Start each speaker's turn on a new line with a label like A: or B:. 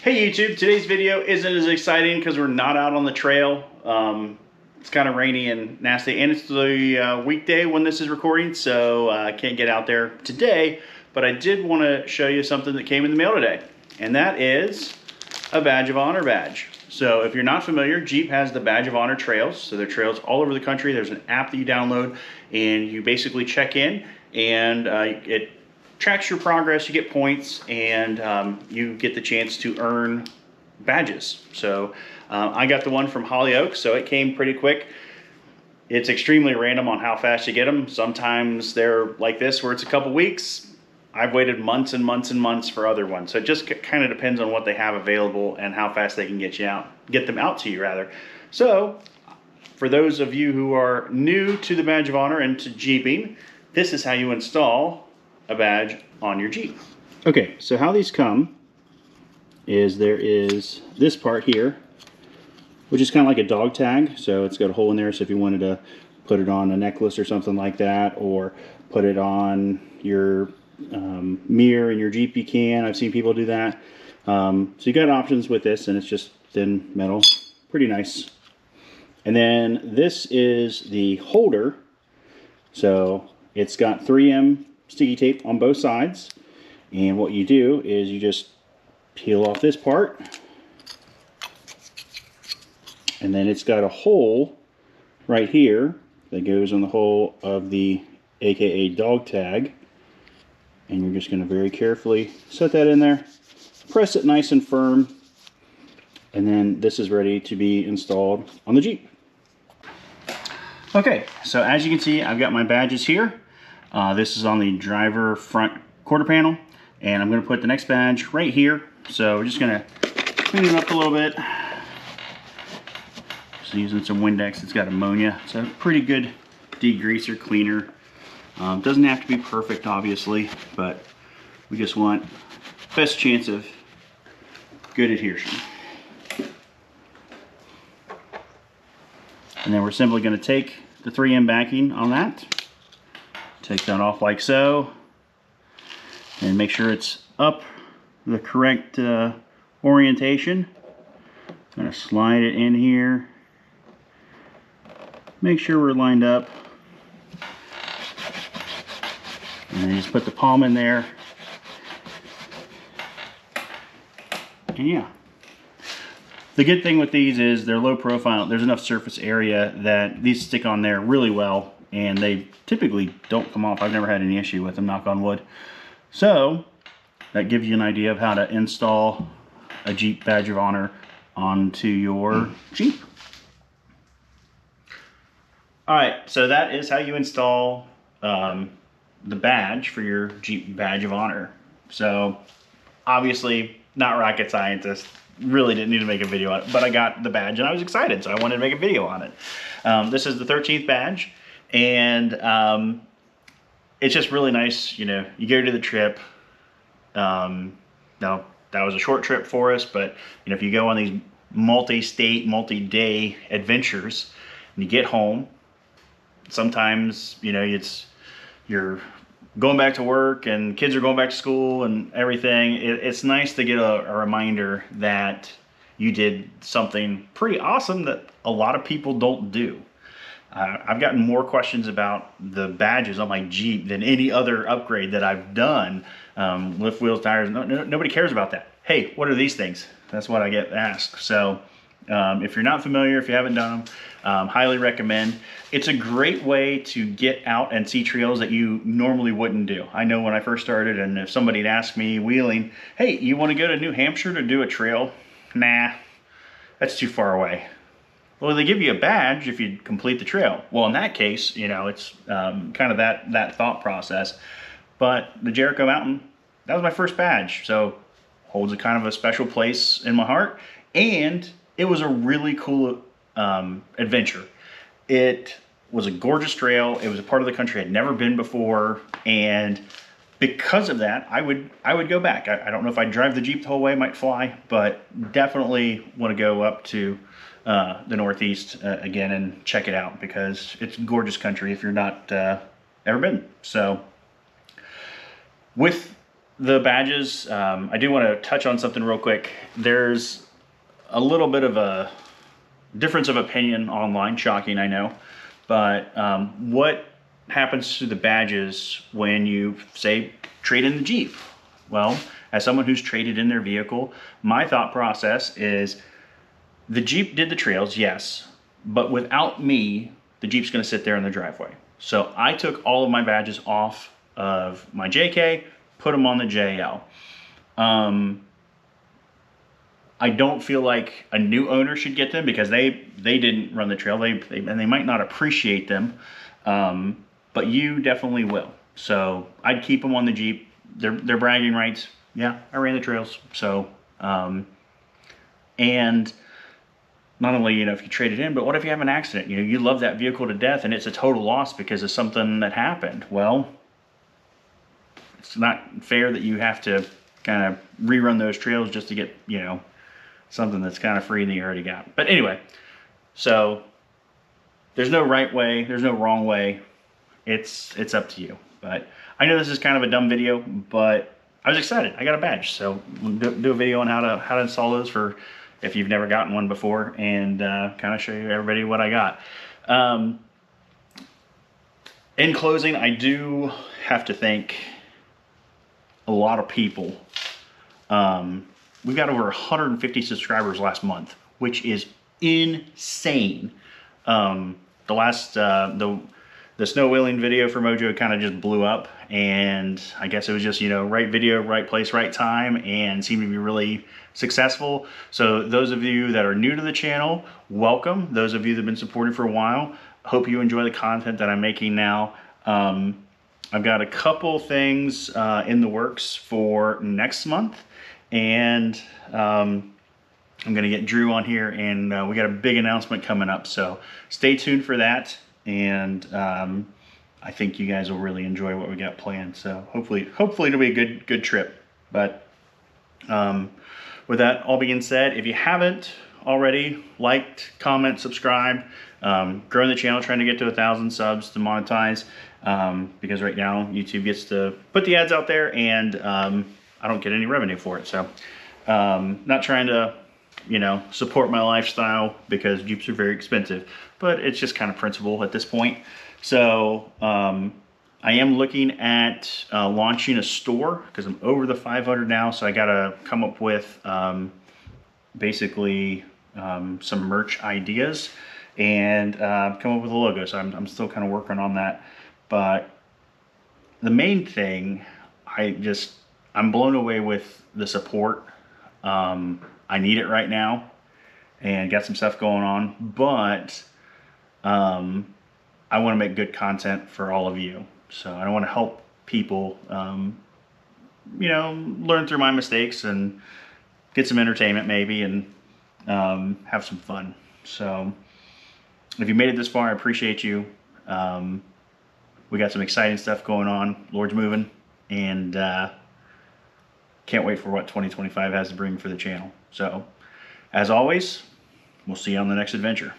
A: Hey YouTube, today's video isn't as exciting because we're not out on the trail. It's kind of rainy and nasty, and it's the weekday when this is recording, so I can't get out there today. But I did want to show you something that came in the mail today, and that is a Badge of Honor badge. So if you're not familiar, Jeep has the Badge of Honor trails. So there are trails all over the country. There's an app that you download, and you basically check in, and it tracks your progress, you get points, and you get the chance to earn badges. So I got the one from Hollyoaks, so it came pretty quick. It's extremely random on how fast you get them. Sometimes they're like this, where it's a couple weeks. I've waited months and months and months for other ones. So it just kind of depends on what they have available and how fast they can get them out to you rather. So for those of you who are new to the Badge of Honor and to Jeeping, this is how you install a badge on your Jeep. Okay, so how these come is there is this part here, which is kind of like a dog tag. So it's got a hole in there, so if you wanted to put it on a necklace or something like that, or put it on your mirror in your Jeep, you can. I've seen people do that. So you got options with this, and it's just thin metal, pretty nice. And then this is the holder. So it's got 3M sticky tape on both sides, and what you do is you just peel off this part, and then it's got a hole right here that goes in the hole of the AKA dog tag, and you're just going to very carefully set that in there, press it nice and firm, and then this is ready to be installed on the Jeep. Okay, so as you can see, I've got my badges here. This is on the driver front quarter panel, and I'm going to put the next badge right here. So we're just going to clean it up a little bit. Just using some Windex. It's got ammonia. It's a pretty good degreaser cleaner. Doesn't have to be perfect, obviously, but we just want best chance of good adhesion. And then we're simply going to take the 3M backing on that. Take that off like so, and make sure it's up the correct orientation. I'm going to slide it in here. Make sure we're lined up. And then just put the palm in there. And yeah. The good thing with these is they're low profile. There's enough surface area that these stick on there really well, and they typically don't come off. I've never had any issue with them, knock on wood. So that gives you an idea of how to install a Jeep Badge of Honor onto your Jeep. Alright, so that is how you install the badge for your Jeep Badge of Honor. So obviously not rocket scientist, really didn't need to make a video on it, but I got the badge and I was excited, so I wanted to make a video on it. This is the 13th badge. And it's just really nice, you know, you go to the trip. Now, that was a short trip for us, but, you know, if you go on these multi-state, multi-day adventures, and you get home, sometimes, you know, you're going back to work, and kids are going back to school and everything. It's nice to get a reminder that you did something pretty awesome that a lot of people don't do. I've gotten more questions about the badges on my Jeep than any other upgrade that I've done. Lift wheels, tires, nobody cares about that. Hey, what are these things? That's what I get asked. So if you're not familiar, if you haven't done them, highly recommend. It's a great way to get out and see trails that you normally wouldn't do. I know when I first started, and if somebody had asked me wheeling, hey, you want to go to New Hampshire to do a trail? Nah, that's too far away. Well, they give you a badge if you complete the trail. Well, in that case, you know, it's kind of that thought process. But the Jericho Mountain, that was my first badge. So holds a kind of a special place in my heart. And it was a really cool adventure. It was a gorgeous trail. It was a part of the country I'd never been before. And because of that, I would go back. I don't know if I'd drive the Jeep the whole way, might fly, but definitely want to go up to the Northeast again and check it out, because it's gorgeous country if you're not ever been. So with the badges, I do want to touch on something real quick. There's a little bit of a difference of opinion online, shocking, I know, but what happens to the badges when you, say, trade in the Jeep? Well, as someone who's traded in their vehicle, my thought process is the Jeep did the trails, yes, but without me, the Jeep's going to sit there in the driveway. So I took all of my badges off of my JK, put them on the JL. I don't feel like a new owner should get them because they didn't run the trail. And they might not appreciate them, but you definitely will. So I'd keep them on the Jeep. They're bragging rights. Yeah, I ran the trails. So, and not only, you know, if you trade it in, but what if you have an accident? You know, you love that vehicle to death and it's a total loss because of something that happened. Well, it's not fair that you have to kind of rerun those trails just to get, you know, something that's kind of free that you already got. But anyway, so there's no right way, there's no wrong way. It's up to you. But I know this is kind of a dumb video, but I was excited. I got a badge, so we'll do a video on how to install those for if you've never gotten one before, and kind of show you everybody what I got. In closing, I do have to thank a lot of people. We've got over 150 subscribers last month, which is insane. The last the snow wheeling video for Mojo kind of just blew up, and I guess it was just, you know, right video, right place, right time, and seemed to be really successful. So those of you that are new to the channel, welcome. Those of you that have been supporting for a while, hope you enjoy the content that I'm making now. I've got a couple things in the works for next month, and I'm going to get Drew on here, and we got a big announcement coming up, so stay tuned for that. And I think you guys will really enjoy what we got planned. So hopefully it'll be a good trip. But with that all being said, if you haven't already liked, comment, subscribe, growing the channel, trying to get to 1,000 subs to monetize, because right now YouTube gets to put the ads out there, and I don't get any revenue for it. So not trying to, you know, support my lifestyle because Jeeps are very expensive, but it's just kind of principle at this point. So I am looking at launching a store because I'm over the 500 now. So I got to come up with basically some merch ideas and come up with a logo. So I'm still kind of working on that. But the main thing, I'm blown away with the support. I need it right now and got some stuff going on, but I want to make good content for all of you. So I want to help people, you know, learn through my mistakes and get some entertainment maybe, and have some fun. So if you made it this far, I appreciate you. We got some exciting stuff going on. Lord's moving, and can't wait for what 2025 has to bring for the channel. So, as always, we'll see you on the next adventure.